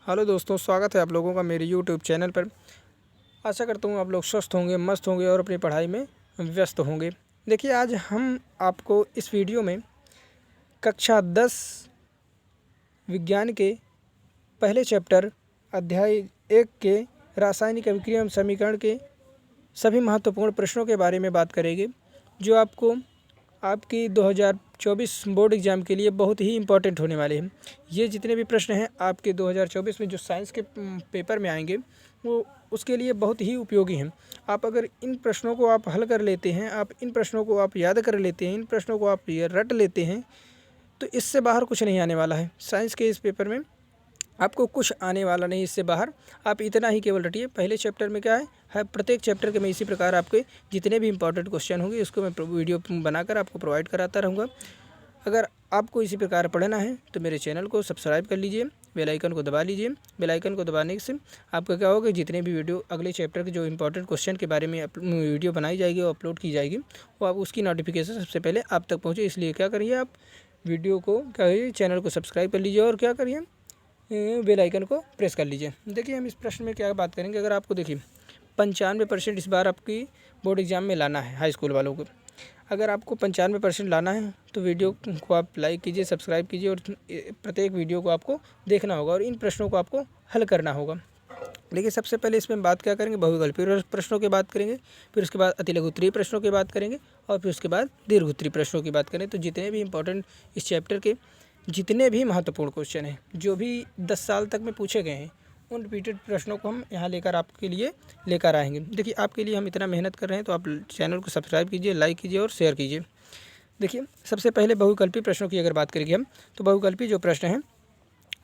Hello दोस्तों, स्वागत है आप लोगों का मेरे यूट्यूब चैनल पर। आशा करता हूँ आप लोग स्वस्थ होंगे, मस्त होंगे और अपनी पढ़ाई में व्यस्त होंगे। देखिए, आज हम आपको इस वीडियो में कक्षा 10 विज्ञान के पहले चैप्टर अध्याय 1 के रासायनिक अभिक्रिया एवं समीकरण के सभी महत्वपूर्ण प्रश्नों के बारे में बात करेंगे, जो आपको आपकी 2024 बोर्ड एग्ज़ाम के लिए बहुत ही इम्पोर्टेंट होने वाले हैं। ये जितने भी प्रश्न हैं आपके 2024 में जो साइंस के पेपर में आएंगे, वो उसके लिए बहुत ही उपयोगी हैं। आप अगर इन प्रश्नों को आप हल कर लेते हैं, आप इन प्रश्नों को आप याद कर लेते हैं, इन प्रश्नों को आप रट लेते हैं, तो इससे बाहर कुछ नहीं आने वाला है। साइंस के इस पेपर में आपको कुछ आने वाला नहीं इससे बाहर। आप इतना ही केवल रटिए। पहले चैप्टर में क्या है प्रत्येक चैप्टर के मैं इसी प्रकार आपके जितने भी इंपॉर्टेंट क्वेश्चन होंगे उसको मैं वीडियो बनाकर आपको प्रोवाइड कराता रहूँगा। अगर आपको इसी प्रकार पढ़ना है तो मेरे चैनल को सब्सक्राइब कर लीजिए, बेल आइकन को दबा लीजिए। बेल आइकन को दबाने से आपका क्या होगा, जितने भी वीडियो अगले चैप्टर के जो इंपॉर्टेंट क्वेश्चन के बारे में वीडियो बनाई जाएगी और अपलोड की जाएगी, वो आप उसकी नोटिफिकेशन सबसे पहले आप तक पहुँचे। इसलिए क्या करिए, आप वीडियो को क्या करिए, चैनल को सब्सक्राइब कर लीजिए और क्या करिए, बेल आइकन को प्रेस कर लीजिए। देखिए, हम इस प्रश्न में क्या बात करेंगे। अगर आपको देखिए 95% इस बार आपकी बोर्ड एग्ज़ाम में लाना है हाई स्कूल वालों को, अगर आपको 95% लाना है तो वीडियो को आप लाइक कीजिए, सब्सक्राइब कीजिए और प्रत्येक वीडियो को आपको देखना होगा और इन प्रश्नों को आपको हल करना होगा। देखिए, सबसे पहले इसमें बात क्या करेंगे, बहुविकल्पीय प्रश्नों की बात करेंगे, फिर उसके बाद अतिलघुत्तरीय प्रश्नों की बात करेंगे और फिर उसके बाद दीर्घोत्तरीय प्रश्नों की बात करें। तो जितने भी इंपॉर्टेंट इस चैप्टर के जितने भी महत्वपूर्ण क्वेश्चन हैं, जो भी 10 साल तक में पूछे गए हैं, उन रिपीटेड प्रश्नों को हम यहाँ लेकर आपके लिए लेकर आएंगे। देखिए, आपके लिए हम इतना मेहनत कर रहे हैं तो आप चैनल को सब्सक्राइब कीजिए, लाइक कीजिए और शेयर कीजिए। देखिए, सबसे पहले बहुविकल्पीय प्रश्नों की अगर बात करेंगे हम, तो बहुविकल्पीय जो प्रश्न हैं,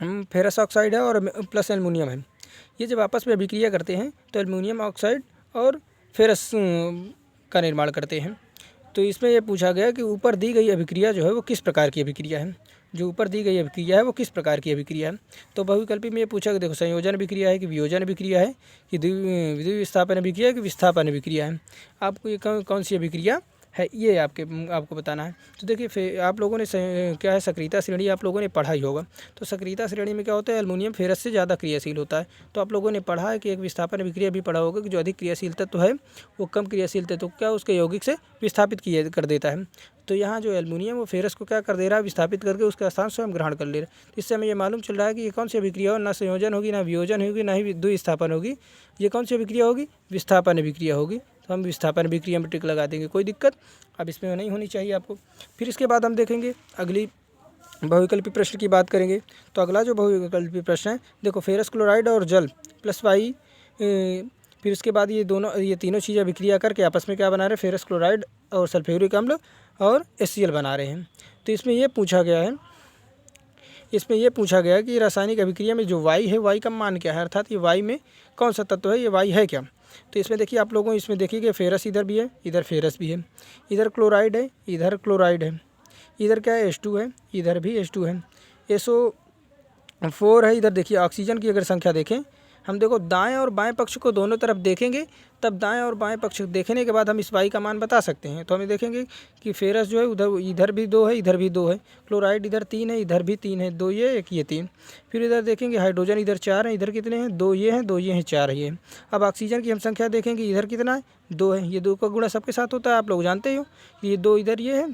हम फेरस ऑक्साइड है और प्लस एल्युमिनियम है, ये जब आपस में अभिक्रिया करते हैं तो एल्युमिनियम ऑक्साइड और फेरस का निर्माण करते हैं। तो इसमें यह पूछा गया कि ऊपर दी गई अभिक्रिया जो है वो किस प्रकार की अभिक्रिया है, जो ऊपर दी गई अभिक्रिया है वो किस प्रकार की अभिक्रिया है। तो बहुविकल्पी में ये पूछा कि देखो, संयोजन अभिक्रिया है कि वियोजन अभिक्रिया है कि द्वितीय विस्थापन अभिक्रिया है कि विस्थापन अभिक्रिया है। आपको ये कौन सी अभिक्रिया है ये आपको बताना है। तो देखिए, फिर आप लोगों ने क्या है, सक्रियता श्रेणी आप लोगों ने पढ़ा ही होगा। तो सक्रियता श्रेणी में क्या होता है, एल्युमिनियम फेरस से ज़्यादा क्रियाशील होता है। तो आप लोगों ने पढ़ा है कि एक विस्थापन अभिक्रिया भी पढ़ा होगा कि जो अधिक क्रियाशील तत्व है वो कम क्रियाशील तत्व क्या उसके यौगिक से विस्थापित कर देता है। तो यहाँ जो एल्युमिनियम वो फेरस को क्या कर दे रहा है, विस्थापित करके उसका स्थान स्वयं ग्रहण कर ले रहा है। इससे हमें ये मालूम चल रहा है कि ये कौन सी अभिक्रिया हो, ना संयोजन होगी, ना वियोजन होगी, ना ही द्विस्थापन होगी। ये कौन सी अभिक्रिया होगी, विस्थापन अभिक्रिया होगी। तो हम विस्थापन अभिक्रिया में टिक लगा देंगे, कोई दिक्कत अब इसमें नहीं होनी चाहिए आपको। फिर इसके बाद हम देखेंगे अगली बहुविकल्पी प्रश्न की बात करेंगे। तो अगला जो बहुविकल्पी प्रश्न है, देखो, फेरस क्लोराइड और जल प्लस वाई, फिर उसके बाद ये तीनों चीज़ें अभिक्रिया करके आपस में क्या बना रहे हैं, फेरस क्लोराइड और सल्फ्यूरिक अम्ल और HCl बना रहे हैं। तो इसमें ये पूछा गया है कि रासायनिक अभिक्रिया में जो वाई है, वाई का मान क्या है, अर्थात ये वाई में कौन सा तत्व है, ये वाई है क्या। तो इसमें देखिए, आप लोगों इसमें देखिए कि फेरस इधर भी है, इधर फेरस भी है, इधर क्लोराइड है, इधर क्लोराइड है, इधर क्या है, H2 है, इधर भी H2 है, SO4 है। इधर देखिए ऑक्सीजन की अगर संख्या देखें हम, देखो दाएं और बाएं पक्ष को दोनों तरफ देखेंगे, तब दाएं और बाएं पक्ष देखने के बाद हम इस वाई का मान बता सकते हैं। तो हमें देखेंगे कि फेरस जो है इधर भी 2 है, इधर भी 2 है, क्लोराइड इधर 3 है, इधर भी 3 है, 2 ये 1 ये 3। फिर इधर देखेंगे हाइड्रोजन इधर 4 है, इधर कितने हैं, 2 ये हैं, 2 ये हैं, 4 ये हैं। अब ऑक्सीजन की हम संख्या देखेंगे, इधर कितना है, 2 है, ये 2 का गुणा सबके साथ होता है, आप लोग जानते हो। ये 2 इधर ये है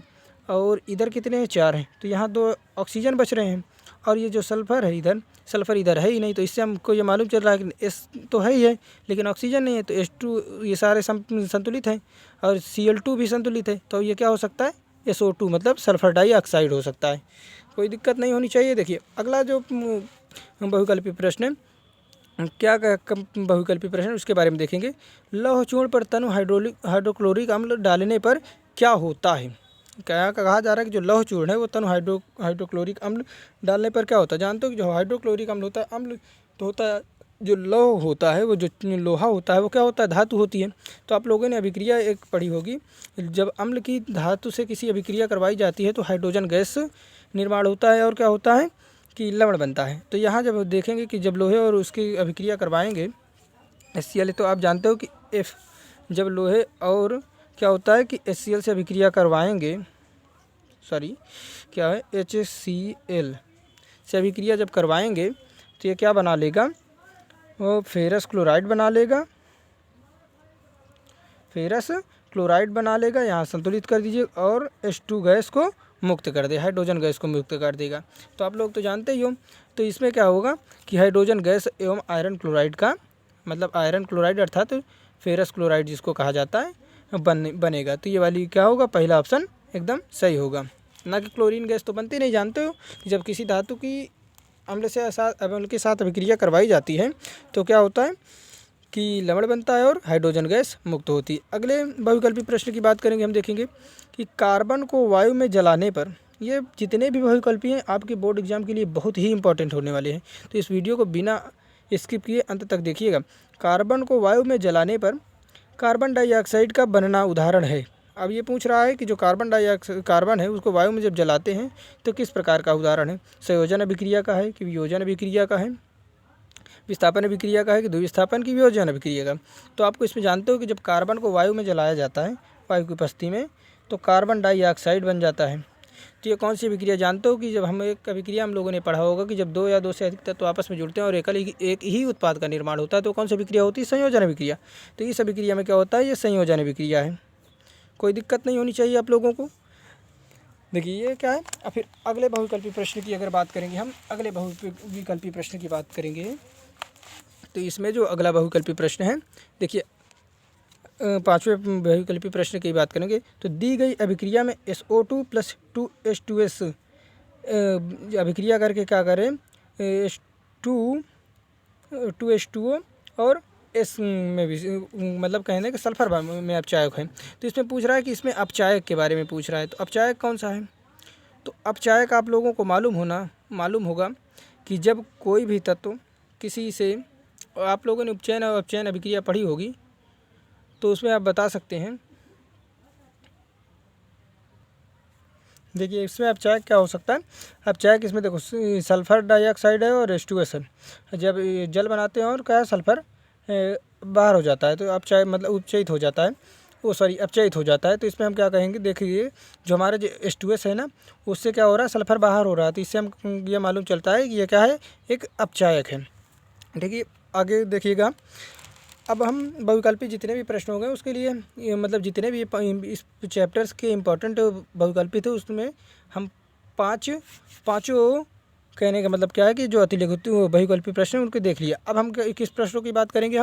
और इधर कितने हैं, 4 हैं। तो यहाँ 2 ऑक्सीजन बच रहे हैं और ये जो सल्फ़र है, इधर सल्फ़र इधर है ही नहीं। तो इससे हमको ये मालूम चल रहा है कि S तो है ही है लेकिन ऑक्सीजन नहीं है। तो H2 ये सारे संतुलित हैं और Cl2 भी संतुलित है। तो ये क्या हो सकता है, SO2 मतलब सल्फ़र डाइऑक्साइड हो सकता है, कोई दिक्कत नहीं होनी चाहिए। देखिए, अगला जो बहुविकल्पी प्रश्न है, क्या बहुविकल्पी प्रश्न उसके बारे में देखेंगे। लौह चूर्ण पर तनु हाइड्रोक्लोरिक अम्ल डालने पर क्या होता है। क्या कहा जा रहा है कि जो लौह चूर्ण है वो तनु हाइड्रोक्लोरिक अम्ल डालने पर क्या होता है। जानते हो कि जो हाइड्रोक्लोरिक अम्ल होता है, अम्ल तो होता है, जो लौह होता है वो जो लोहा होता है वो क्या होता है, धातु होती है। तो आप लोगों ने अभिक्रिया एक पढ़ी होगी, जब अम्ल की धातु से किसी अभिक्रिया करवाई जाती है तो हाइड्रोजन गैस निर्माण होता है और क्या होता है कि लवण बनता है। तो यहाँ जब देखेंगे कि जब लोहे और उसकी अभिक्रिया करवाएंगे HCl, तो आप जानते हो कि F जब लोहे और क्या होता है कि HCl से अभिक्रिया करवाएंगे, क्या है HCl से अभिक्रिया जब करवाएंगे तो ये क्या बना लेगा, वो फेरस क्लोराइड बना लेगा, फेरस क्लोराइड बना लेगा, यहाँ संतुलित कर दीजिए और H2 गैस को मुक्त कर दे, हाइड्रोजन गैस को मुक्त कर देगा। तो आप लोग तो जानते ही हो। तो इसमें क्या होगा कि हाइड्रोजन गैस एवं आयरन क्लोराइड का मतलब आयरन क्लोराइड अर्थात फेरस क्लोराइड जिसको कहा जाता है बनेगा। तो ये वाली क्या होगा, पहला ऑप्शन एकदम सही होगा। ना कि क्लोरीन गैस तो बनती नहीं, जानते हो कि जब किसी धातु की अम्ल के साथ अभिक्रिया करवाई जाती है तो क्या होता है कि लवण बनता है और हाइड्रोजन गैस मुक्त होती है। अगले बहुविकल्पी प्रश्न की बात करेंगे, हम देखेंगे कि कार्बन को वायु में जलाने पर, ये जितने भी बहुविकल्पी हैं आपके बोर्ड एग्जाम के लिए बहुत ही इंपॉर्टेंट होने वाले हैं, तो इस वीडियो को बिना स्किप किए अंत तक देखिएगा। कार्बन को वायु में जलाने पर कार्बन डाइऑक्साइड का बनना उदाहरण है। अब ये पूछ रहा है कि जो कार्बन है उसको वायु में जब जलाते हैं तो किस प्रकार का उदाहरण है, संयोजन अभिक्रिया का है कि वियोजन अभिक्रिया का है, विस्थापन अभिक्रिया का है कि द्विविस्थापन की वियोजन अभिक्रिया का। तो आपको इसमें जानते हो कि जब कार्बन को वायु में जलाया जाता है वायु की उपस्थिति में तो कार्बन डाइऑक्साइड बन जाता है। तो ये कौन सी अभिक्रिया जानते हो कि जब हम एक अभिक्रिया हम लोगों ने पढ़ा होगा कि जब दो या दो से अधिक तत्व आपस में जुड़ते हैं और एक ही उत्पाद का निर्माण होता है तो कौन सी अभिक्रिया होती है, संयोजन अभिक्रिया। तो इस अभिक्रिया में क्या होता है, ये संयोजन अभिक्रिया है। कोई दिक्कत नहीं होनी चाहिए आप लोगों को। देखिए ये क्या है। अब फिर अगले बहुविकल्पी प्रश्न की अगर बात करेंगे, हम अगले बहुविकल्पी प्रश्न की बात करेंगे तो इसमें जो अगला बहुविकल्पी प्रश्न है, देखिए पांचवें बहुविकल्पी प्रश्न की बात करेंगे तो दी गई अभिक्रिया में SO2 + 2H2S अभिक्रिया करके क्या करें, H2O और S में भी मतलब कहने के सल्फर में अपचायक है। तो इसमें पूछ रहा है कि इसमें अपचायक के बारे में पूछ रहा है। तो अपचायक कौन सा है, तो अपचायक आप लोगों को मालूम होगा कि जब कोई भी तत्व किसी से, आप लोगों ने उपचयन और अपचयन अभिक्रिया पढ़ी होगी तो उसमें आप बता सकते हैं। देखिए इसमें अपचायक क्या हो सकता है, अपचायक इसमें देखो सल्फर डाइऑक्साइड है और H2S है। जब जल बनाते हैं और क्या सल्फर बाहर हो जाता है तो अपचायक मतलब उपचयित हो जाता है, अपचयित हो जाता है। तो इसमें हम क्या कहेंगे, देखिए जो हमारे जो H2S है ना उससे क्या हो रहा है, सल्फर बाहर हो रहा है। तो इससे हम ये मालूम चलता है कि ये क्या है, एक अपचायक है। देखिए आगे देखिएगा। अब हम बहुविकल्पी जितने भी प्रश्न हो गए उसके लिए मतलब जितने भी इस चैप्टर्स के इम्पोर्टेंट बहुविकल्पी थे उसमें हम पाँचों कहने का मतलब क्या है कि जो अतिलघु बहुविकल्पी प्रश्न हैं उनको देख लिया। अब हम किस प्रश्नों की बात करेंगे,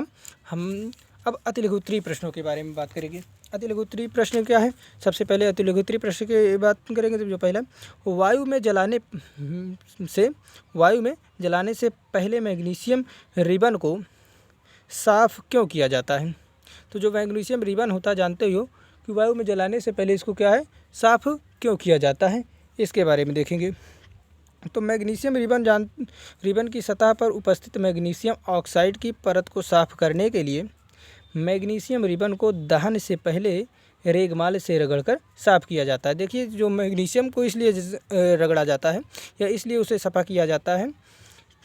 हम अब अतिलघुत्तरीय प्रश्नों के बारे में बात करेंगे। अतिलघुत्तरीय प्रश्न क्या है, सबसे पहले अतिलघुत्तरीय प्रश्न की बात करेंगे। तो जो पहला वायु में जलाने से पहले मैग्नीशियम रिबन को साफ़ क्यों किया जाता है। तो जो मैग्नीशियम रिबन होता है जानते हो कि वायु में जलाने से पहले इसको क्या है, साफ़ क्यों किया जाता है, इसके बारे में देखेंगे। तो मैग्नीशियम रिबन की सतह पर उपस्थित मैग्नीशियम ऑक्साइड की परत को साफ़ करने के लिए मैग्नीशियम रिबन को दहन से पहले रेगमाल से रगड़कर साफ़ किया जाता है। देखिए जो मैग्नीशियम को इसलिए रगड़ा जाता है या इसलिए उसे सफ़ा किया जाता है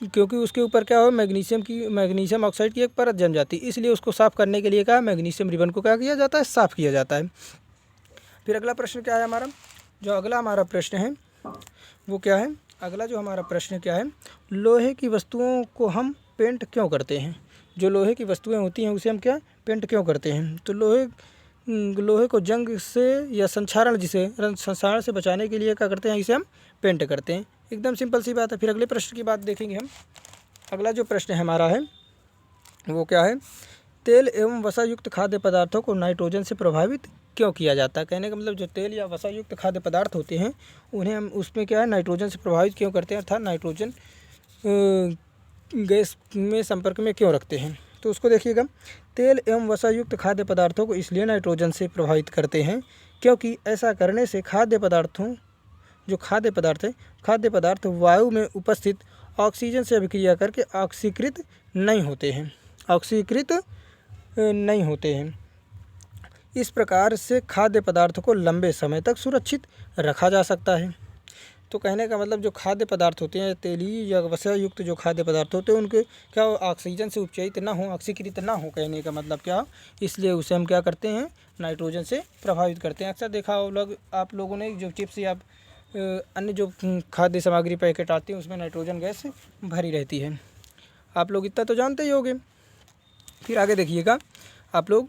क्योंकि उसके ऊपर क्या हो, मैग्नीशियम ऑक्साइड की एक परत जम जाती है, इसलिए उसको साफ़ करने के लिए क्या मैग्नीशियम रिबन को क्या किया जाता है, साफ़ किया जाता है। फिर अगला प्रश्न क्या है हमारा, जो अगला हमारा प्रश्न है वो क्या है, अगला जो हमारा प्रश्न क्या है, लोहे की वस्तुओं को हम पेंट क्यों करते हैं। जो लोहे की वस्तुएं होती हैं उसे हम क्या पेंट क्यों करते हैं। तो लोहे को जंग से या संक्षारण से बचाने के लिए क्या करते हैं, इसे हम पेंट करते हैं। एकदम सिंपल सी बात है। फिर अगले प्रश्न की बात देखेंगे हम। अगला जो प्रश्न हमारा है वो क्या है, तेल एवं वसा युक्त खाद्य पदार्थों को नाइट्रोजन से प्रभावित क्यों किया जाता है। कहने का मतलब जो तेल या वसा युक्त खाद्य पदार्थ होते हैं उन्हें हम उसमें क्या है नाइट्रोजन से प्रभावित क्यों करते हैं, अर्थात नाइट्रोजन गैस में संपर्क में क्यों रखते हैं। तो उसको देखिएगा, तेल एवं वसा युक्त खाद्य पदार्थों को इसलिए नाइट्रोजन से प्रभावित करते हैं क्योंकि ऐसा करने से खाद्य पदार्थ वायु में उपस्थित ऑक्सीजन से अभिक्रिया करके ऑक्सीकृत नहीं होते हैं। इस प्रकार से खाद्य पदार्थ को लंबे समय तक सुरक्षित रखा जा सकता है। तो कहने का मतलब जो खाद्य पदार्थ होते हैं, तेलीय या वसा युक्त जो खाद्य पदार्थ होते हैं उनके क्या ऑक्सीजन से उपचयित ना हो, ऑक्सीकृत ना हो, कहने का मतलब क्या, इसलिए उसे हम क्या करते हैं नाइट्रोजन से प्रभावित करते हैं। अक्सर देखा आप लोगों ने जो चिप्स या अन्य जो खाद्य सामग्री पैकेट आती है उसमें नाइट्रोजन गैस भरी रहती है। आप लोग इतना तो जानते ही होंगे। फिर आगे देखिएगा आप लोग।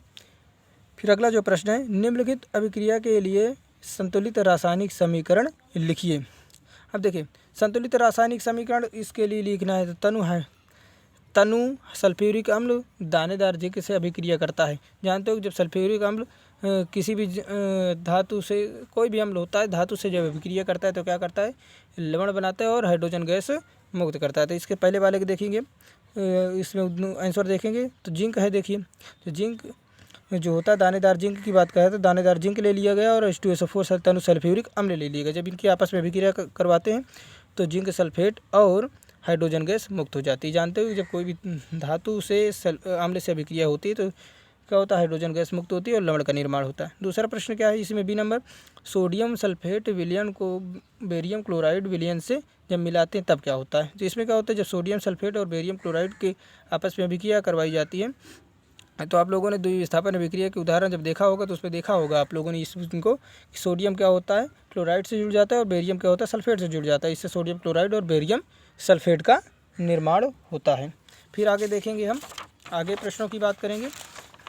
फिर अगला जो प्रश्न है, निम्नलिखित अभिक्रिया के लिए संतुलित रासायनिक समीकरण लिखिए। अब देखिए, संतुलित रासायनिक समीकरण इसके लिए लिखना है तो तनु है, तनु सल्फ्यूरिक अम्ल दानेदार जिंक से अभिक्रिया करता है। जानते हो जब सल्फ्यूरिक अम्ल किसी भी धातु से, कोई भी अम्ल होता है धातु से जब अभिक्रिया करता है तो क्या करता है, लवण बनाता है और हाइड्रोजन गैस मुक्त करता है। तो इसके पहले वाले के देखेंगे, इसमें आंसर देखेंगे तो जिंक है। देखिए तो जिंक जो होता है, दानेदार जिंक की बात करें तो दानेदार जिंक ले लिया गया और H2SO4 तनु सल्फ्यूरिक अम्ल ले लिया गया। जब इनकी आपस में अभिक्रिया करवाते हैं तो जिंक सल्फेट और हाइड्रोजन गैस मुक्त हो जाती है। जानते हो जब कोई भी धातु से अम्ल से अभिक्रिया होती है तो क्या होता है, हाइड्रोजन गैस मुक्त होती है और लवण का निर्माण होता है। दूसरा प्रश्न क्या है इसमें, बी नंबर, सोडियम सल्फेट विलयन को बेरियम क्लोराइड विलयन से जब मिलाते हैं तब क्या होता है। तो इसमें क्या होता है, जब सोडियम सल्फेट और बेरियम क्लोराइड के आपस में अभिक्रिया करवाई जाती है तो आप लोगों ने द्विविस्थापन अभिक्रिया के उदाहरण जब देखा होगा तो उसमें देखा होगा आप लोगों ने इनको, सोडियम क्या होता है क्लोराइड से जुड़ जाता है और बेरियम क्या होता है सल्फेट से जुड़ जाता है। इससे सोडियम क्लोराइड और बेरियम सल्फेट का निर्माण होता है। फिर आगे देखेंगे हम, आगे प्रश्नों की बात करेंगे।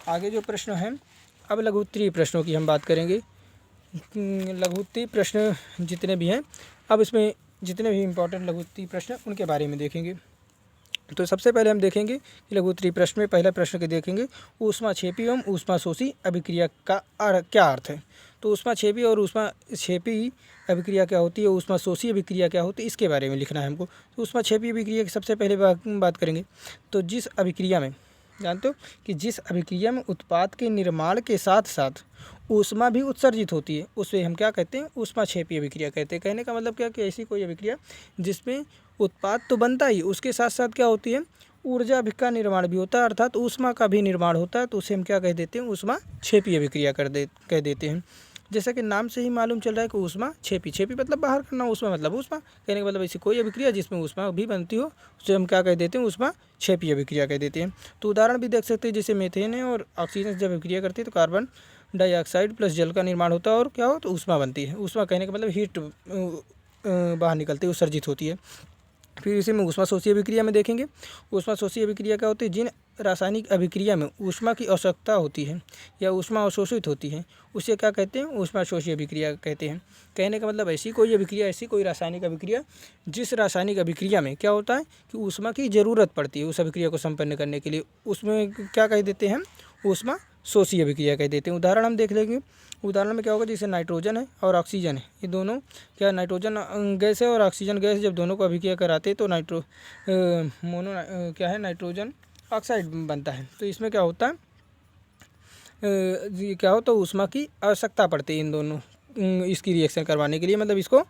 आगे जो प्रश्न है, अब लघुत्तरीय प्रश्नों की हम बात करेंगे। लघुत्तरीय प्रश्न जितने भी हैं, अब इसमें जितने भी इम्पोर्टेंट लघुत्तरीय प्रश्न उनके बारे में देखेंगे। तो सबसे पहले हम देखेंगे कि लघुत्तरीय प्रश्न में पहला प्रश्न के देखेंगे, ऊष्माक्षेपी एवं ऊष्माशोषी अभिक्रिया का क्या अर्थ है। तो ऊष्माक्षेपी और ऊष्माक्षेपी अभिक्रिया क्या होती है, ऊष्माशोषी अभिक्रिया क्या होती है, इसके बारे में लिखना है हमको। तो ऊष्माक्षेपी अभिक्रिया की सबसे पहले बात करेंगे। तो जिस अभिक्रिया में, जानते हो कि जिस अभिक्रिया में उत्पाद के निर्माण के साथ साथ ऊष्मा भी उत्सर्जित होती है उसे हम क्या कहते हैं, ऊष्माक्षेपी अभिक्रिया कहते हैं। कहने का मतलब क्या कि ऐसी कोई अभिक्रिया जिसमें उत्पाद तो बनता ही, उसके साथ साथ क्या होती है, ऊर्जा का निर्माण भी होता है, अर्थात ऊष्मा का भी निर्माण होता है। तो उसे हम क्या कह देते हैं, ऊष्माक्षेपी अभिक्रिया कह देते हैं। जैसा कि नाम से ही मालूम चल रहा है कि ऊष्माक्षेपी, छेपी मतलब बाहर करना, ऊष्मा मतलब ऊष्मा। कहने का मतलब ऐसी कोई अभिक्रिया जिसमें ऊष्मा भी बनती हो उसे हम क्या कह देते हैं, ऊष्माक्षेपी अभिक्रिया कह देते हैं। तो उदाहरण भी देख सकते हैं, जैसे मीथेन है और ऑक्सीजन जब अभिक्रिया करती है तो कार्बन डाइऑक्साइड प्लस जल का निर्माण होता है और क्या हो, तो ऊष्मा बनती है। ऊष्मा कहने का मतलब हीट बाहर निकलती है, उत्सर्जित होती है। फिर इसी में ऊष्माशोषी अभिक्रिया में देखेंगे। ऊष्माशोषी अभिक्रिया क्या होती है, जिन रासायनिक अभिक्रिया में ऊष्मा की आवश्यकता होती है या ऊष्मा अवशोषित होती है उसे क्या कहते हैं, ऊष्माशोषी अभिक्रिया कहते हैं। कहने का मतलब ऐसी कोई अभिक्रिया, ऐसी कोई रासायनिक अभिक्रिया जिस रासायनिक अभिक्रिया में क्या होता है कि ऊष्मा की ज़रूरत पड़ती है उस अभिक्रिया को संपन्न करने के लिए, उसमें क्या कह देते हैं, ऊष्माशोषी अभिक्रिया कह देते हैं। उदाहरण हम देख लेंगे। उदाहरण में क्या होगा, जैसे नाइट्रोजन है और ऑक्सीजन है, ये दोनों क्या, नाइट्रोजन गैस है और ऑक्सीजन गैस जब दोनों को अभिक्रिया कराते हैं तो क्या है, नाइट्रोजन ऑक्साइड बनता है। तो इसमें क्या होता है, क्या होता है, ऊष्मा की आवश्यकता पड़ती है इन दोनों इसकी रिएक्शन करवाने के लिए, मतलब इसको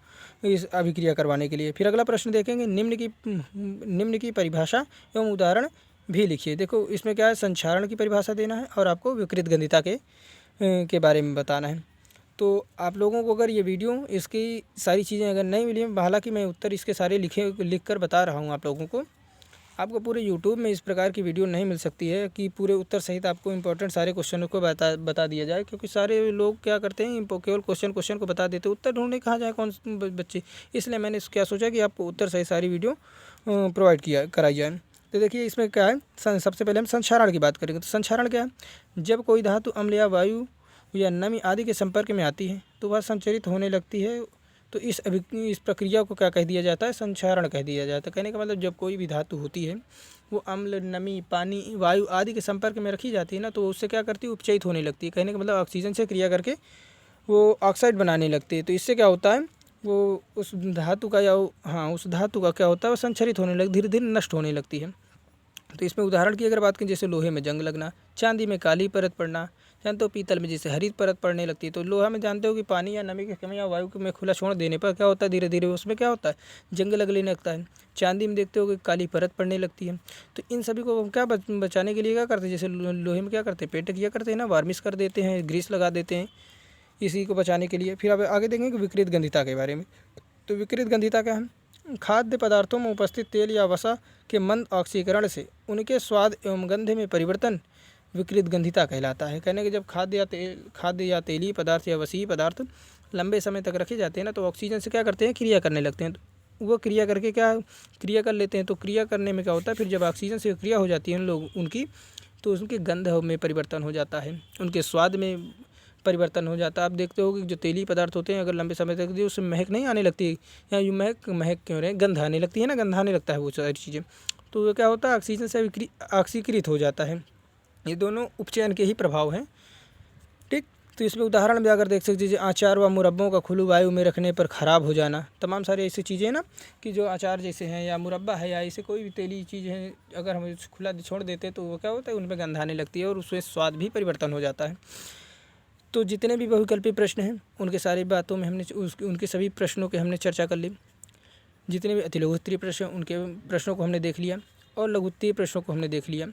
इस अभिक्रिया करवाने के लिए। फिर अगला प्रश्न देखेंगे, निम्न की परिभाषा एवं उदाहरण भी लिखिए। देखो इसमें क्या है, संक्षारण की परिभाषा देना है और आपको विकृत गंधिता के बारे में बताना है। तो आप लोगों को अगर ये वीडियो, इसकी सारी चीज़ें अगर नहीं मिली, हालांकि मैं उत्तर इसके सारे लिख कर बता रहा हूँ आप लोगों को, आपको पूरे यूट्यूब में इस प्रकार की वीडियो नहीं मिल सकती है कि पूरे उत्तर सहित आपको इंपॉर्टेंट सारे क्वेश्चनों को बता दिया जाए, क्योंकि सारे लोग क्या करते हैं, केवल क्वेश्चन को बता देते, उत्तर ढूंढने कहाँ जाए कौन बच्चे। इसलिए मैंने क्या सोचा कि आपको उत्तर सहित सारी वीडियो प्रोवाइड कराई जाए। तो देखिए इसमें क्या है, सबसे पहले हम संक्षारण की बात करेंगे। तो संक्षारण क्या है, जब कोई धातु अम्ल या वायु या नमी आदि के संपर्क में आती है तो वह संचरित होने लगती है। तो इस प्रक्रिया को क्या कह दिया जाता है, संक्षारण कह दिया जाता है। कहने का मतलब जब कोई भी धातु होती है वो अम्ल, नमी, पानी, वायु आदि के संपर्क में रखी जाती है ना, तो उससे क्या करती है, उपचयित होने लगती है। कहने का मतलब ऑक्सीजन से क्रिया करके वो ऑक्साइड बनाने लगती है। तो इससे क्या होता है, वो उस धातु का उस धातु का क्या होता है, वो संचरित होने लग, धीरे धीरे नष्ट होने लगती है। तो इसमें उदाहरण की अगर बात करें, जैसे लोहे में जंग लगना, चांदी में काली परत पड़ना, जानते हो पीतल में जैसे हरित परत पड़ने लगती है। तो लोहा में जानते हो कि पानी या नमी की कमी या वायु में खुला छोड़ देने पर क्या होता है, धीरे धीरे उसमें क्या होता है, जंग लगने लगता है। चांदी में देखते हो कि काली परत पड़ने लगती है। तो इन सभी को क्या बचाने के लिए क्या करते हैं, जैसे लोहे में क्या करते हैं, पेंट किया करते हैं ना, वार्निश कर देते हैं, ग्रीस लगा देते हैं, इसी को बचाने के लिए। फिर अब आगे देखेंगे कि विकृत गंधिता के बारे में। तो विकृत गंधिता क्या है, खाद्य पदार्थों में उपस्थित तेल या वसा के मंद ऑक्सीकरण से उनके स्वाद एवं गंध में परिवर्तन विकृत गंधिता कहलाता है। कहने के जब खाद्य या तेलीय पदार्थ या वसीय पदार्थ लंबे समय तक रखे जाते हैं ना, तो ऑक्सीजन से क्या करते हैं, क्रिया करने लगते हैं। वो क्रिया करके क्या क्रिया कर लेते हैं। तो क्रिया करने में क्या होता है, फिर जब ऑक्सीजन से क्रिया हो जाती है उन लोग उनकी, तो उनकी गंध में परिवर्तन हो जाता है, उनके स्वाद में परिवर्तन हो जाता है। आप देखते हो कि जो तेली पदार्थ होते हैं अगर लंबे समय तक दिए उससे महक नहीं आने लगती, या यूँ महक क्यों रहे, गंध आने लगती है ना, गंध आने लगता है वो सारी चीज़ें। तो वो क्या होता है, ऑक्सीजन से ऑक्सीकृत हो जाता है। ये दोनों उपचयन के ही प्रभाव हैं, ठीक। तो इसमें उदाहरण भी अगर देख सकते हैं, अचार व मुरब्बों का खुली वायु में रखने पर ख़राब हो जाना, तमाम सारी ऐसी चीज़ें ना कि जो अचार जैसे हैं या मुरब्बा है या ऐसे कोई भी तेली चीज़ है, अगर हम खुला छोड़ देते हैं तो वो क्या होता है, उनमें गंध आने लगती है और उसमें स्वाद भी परिवर्तन हो जाता है। तो जितने भी बहुविकल्पी प्रश्न हैं उनके सारी बातों में हमने उनके सभी प्रश्नों के हमने चर्चा कर ली। जितने भी अति लघु उत्तरीय प्रश्न उनके प्रश्नों को हमने देख लिया और लघु उत्तरीय प्रश्नों को हमने देख लिया।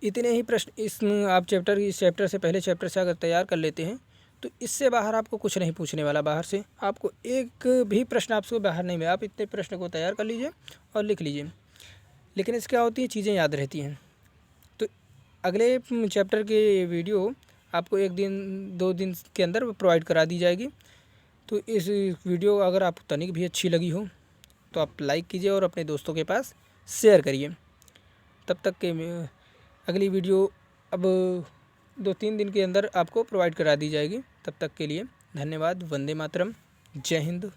इतने ही प्रश्न इस चैप्टर से पहले चैप्टर से अगर तैयार कर लेते हैं तो इससे बाहर आपको कुछ नहीं पूछने वाला। बाहर से आपको एक भी प्रश्न आपसे बाहर नहीं मिला। आप इतने प्रश्न को तैयार कर लीजिए और लिख लीजिए, लेकिन इससे क्या होती है, चीज़ें याद रहती हैं। तो अगले चैप्टर के वीडियो आपको 1 दिन 2 दिन के अंदर प्रोवाइड करा दी जाएगी। तो इस वीडियो अगर आपको तनिक भी अच्छी लगी हो तो आप लाइक कीजिए और अपने दोस्तों के पास शेयर करिए। तब तक के अगली वीडियो अब 2-3 दिन के अंदर आपको प्रोवाइड करा दी जाएगी। तब तक के लिए धन्यवाद। वंदे मातरम। जय हिंद।